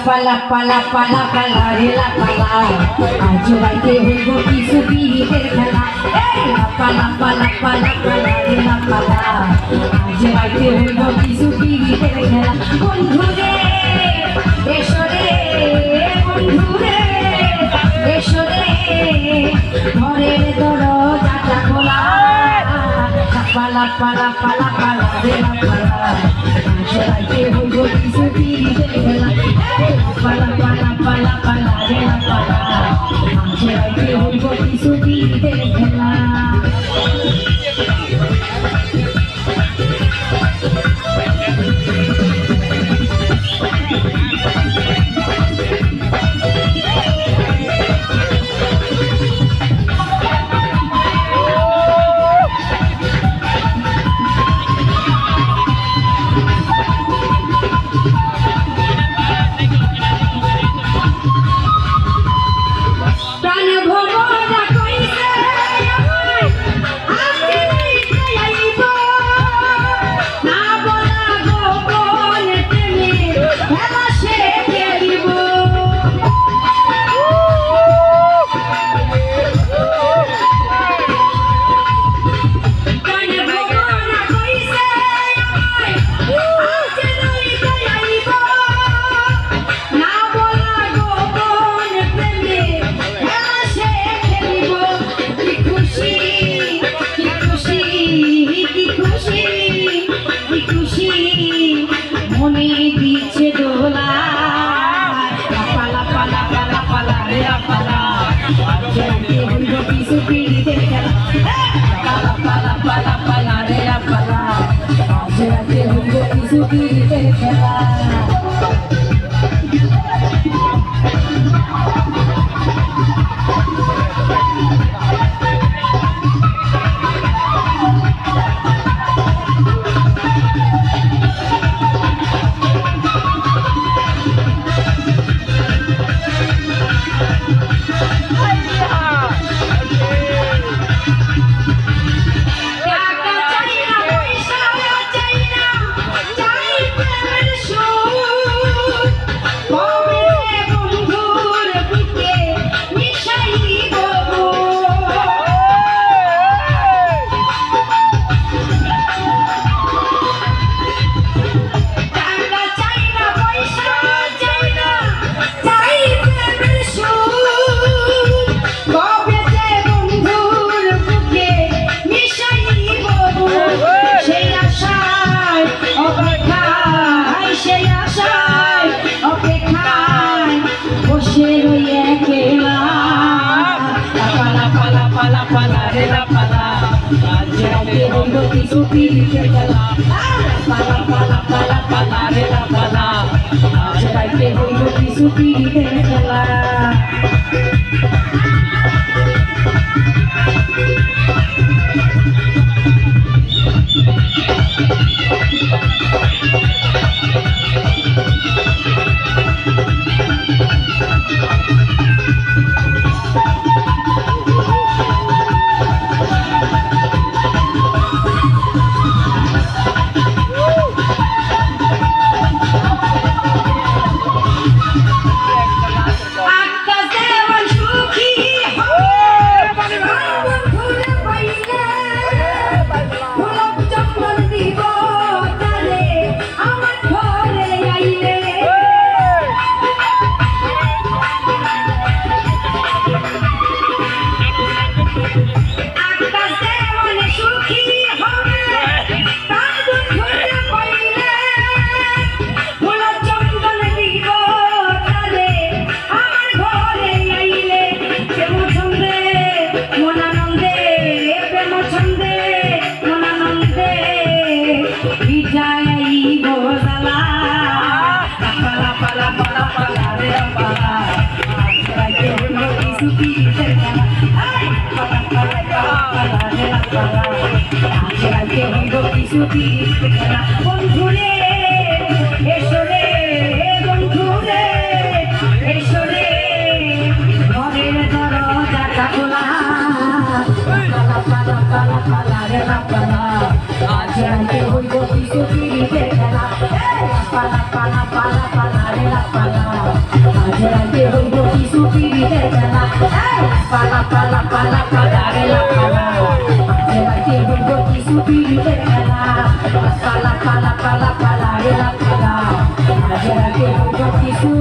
পালা পালা পালা পালা রে লা পালা আজ রাইতে হইব কিছু বিহিতের খেলা পালা পালা পালা পালা রে লা পালা আজ রাইতে হইব কিছু বিহিতের খেলা বন্ধুরে এসো রে বন্ধুরে এসো রে ঘরের দরজাটা খোলা পালা পালা পালা পালা রে লা পালা আজ রাইতে হইব কিছু বিহিতের খেলা পালা পালা পালা পালা রে লা পালা আজ রাইতে হইব কিছু বিহিতের খেলা কিছু বিহিতের খেলা পালা পালা পালা পালা রে লা পালা আজ রাইতে হইব কিছু বিহিতের খেলা বন্ধুরে এসো রে বন্ধুরে এসো রে ঘরের দরজাটা খোলা লাপা লাপা লাপা লারে লাপালা আজ রাতে হইব কিছু পিড়িতের খেলা লাপা লাপা লাপা লাপা লারে লাপালা আজ রাতে হইব কিছু পিড়িতের খেলা লাপা লাপা লাপা লাপা লারে লাপালা আজ রাতে হইব কিছু পিড়িতের খেলা লাপা লাপা লাপা লাপা লারে লাপালা আজ রাতে হইব কিছু